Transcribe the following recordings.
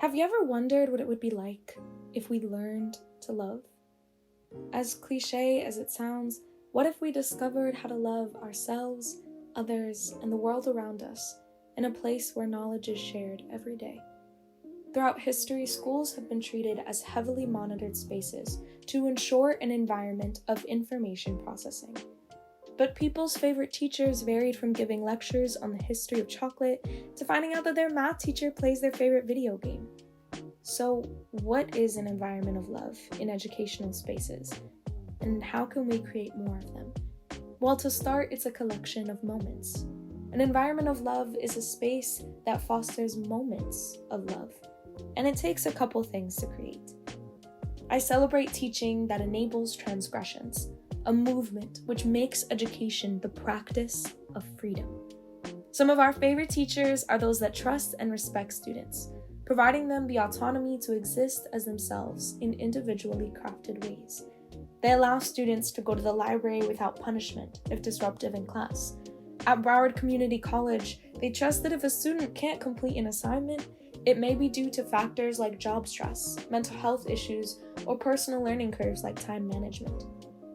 Have you ever wondered what it would be like if we learned to love? As cliche as it sounds, what if we discovered how to love ourselves, others, and the world around us in a place where knowledge is shared every day? Throughout history, schools have been treated as heavily monitored spaces to ensure an environment of information processing. But people's favorite teachers varied from giving lectures on the history of chocolate to finding out that their math teacher plays their favorite video game. So, what is an environment of love in educational spaces? And how can we create more of them? Well, to start, it's a collection of moments. An environment of love is a space that fosters moments of love. And it takes a couple things to create. I celebrate teaching that enables transgressions, a movement which makes education the practice of freedom. Some of our favorite teachers are those that trust and respect students, providing them the autonomy to exist as themselves in individually crafted ways. They allow students to go to the library without punishment if disruptive in class. At Broward Community College, they trust that if a student can't complete an assignment, it may be due to factors like job stress, mental health issues, or personal learning curves like time management.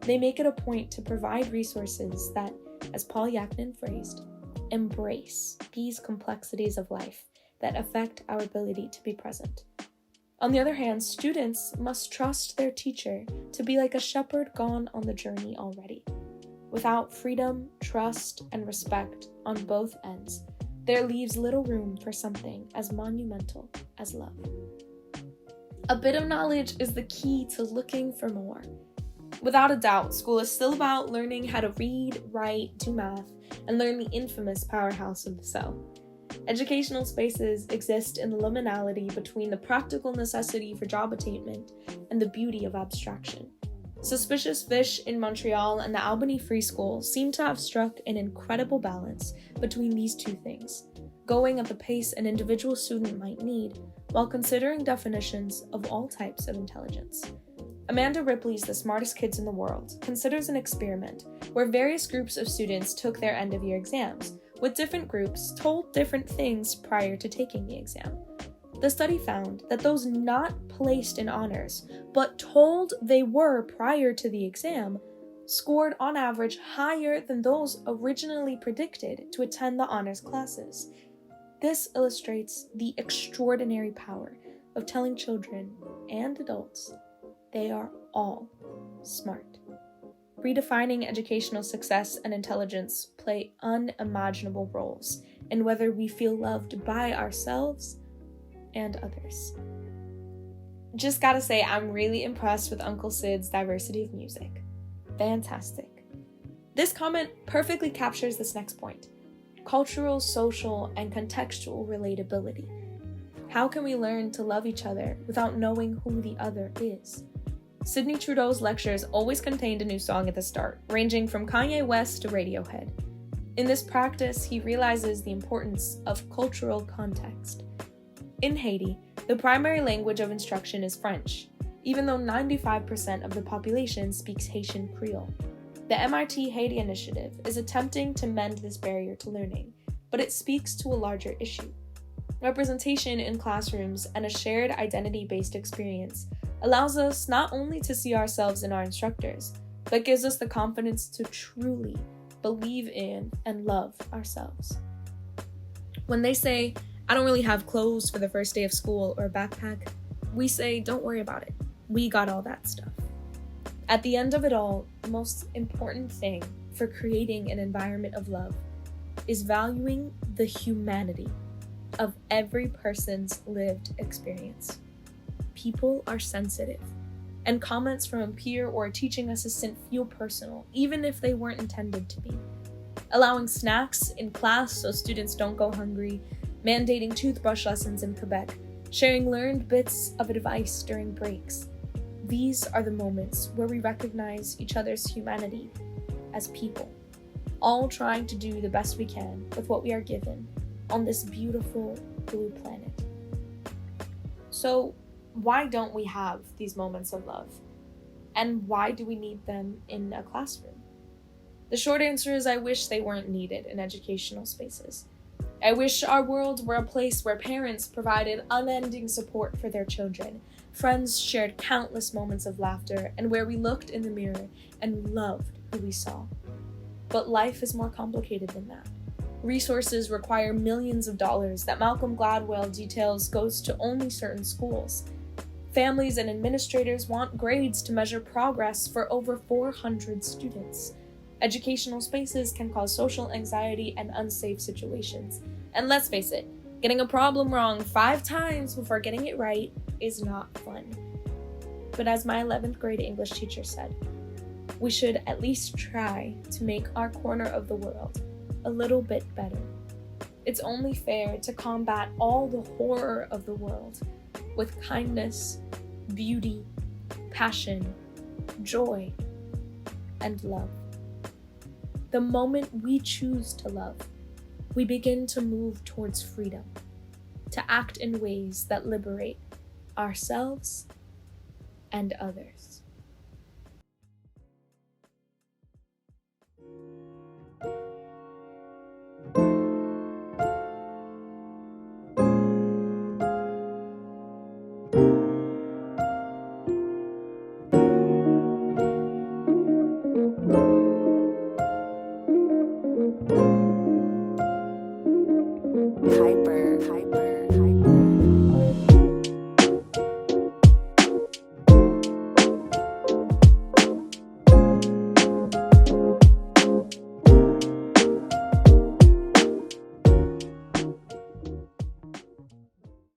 They make it a point to provide resources that, as Paul Yaknin phrased, embrace these complexities of life that affect our ability to be present. On the other hand, students must trust their teacher to be like a shepherd gone on the journey already. Without freedom, trust, and respect on both ends, there leaves little room for something as monumental as love. A bit of knowledge is the key to looking for more. Without a doubt, school is still about learning how to read, write, do math, and learn the infamous powerhouse of the cell. Educational spaces exist in the liminality between the practical necessity for job attainment and the beauty of abstraction. Suspicious Fish in Montreal and the Albany Free School seem to have struck an incredible balance between these two things, going at the pace an individual student might need while considering definitions of all types of intelligence. Amanda Ripley's The Smartest Kids in the World considers an experiment where various groups of students took their end-of-year exams, with different groups told different things prior to taking the exam. The study found that those not placed in honors, but told they were prior to the exam, scored on average higher than those originally predicted to attend the honors classes. This illustrates the extraordinary power of telling children and adults they are all smart. Redefining educational success and intelligence play unimaginable roles in whether we feel loved by ourselves and others. Just gotta say, I'm really impressed with Uncle Sid's diversity of music. Fantastic. This comment perfectly captures this next point: cultural, social, and contextual relatability. How can we learn to love each other without knowing who the other is? Sidney Trudeau's lectures always contained a new song at the start, ranging from Kanye West to Radiohead. In this practice, he realizes the importance of cultural context. In Haiti, the primary language of instruction is French, even though 95% of the population speaks Haitian Creole. The MIT Haiti Initiative is attempting to mend this barrier to learning, but it speaks to a larger issue. Representation in classrooms and a shared identity-based experience allows us not only to see ourselves in our instructors, but gives us the confidence to truly believe in and love ourselves. When they say, "I don't really have clothes for the first day of school or a backpack," we say, "Don't worry about it. We got all that stuff." At the end of it all, the most important thing for creating an environment of love is valuing the humanity of every person's lived experience. People are sensitive, and comments from a peer or a teaching assistant feel personal, even if they weren't intended to be. Allowing snacks in class so students don't go hungry, mandating toothbrush lessons in Quebec, sharing learned bits of advice during breaks. These are the moments where we recognize each other's humanity as people, all trying to do the best we can with what we are given on this beautiful blue planet. So, why don't we have these moments of love? And why do we need them in a classroom? The short answer is I wish they weren't needed in educational spaces. I wish our world were a place where parents provided unending support for their children, friends shared countless moments of laughter, and where we looked in the mirror and loved who we saw. But life is more complicated than that. Resources require millions of dollars that Malcolm Gladwell details goes to only certain schools. Families and administrators want grades to measure progress for over 400 students. Educational spaces can cause social anxiety and unsafe situations. And let's face it, getting a problem wrong 5 times before getting it right is not fun. But as my 11th grade English teacher said, we should at least try to make our corner of the world a little bit better. It's only fair to combat all the horror of the world with kindness, beauty, passion, joy, and love. The moment we choose to love, we begin to move towards freedom, to act in ways that liberate ourselves and others.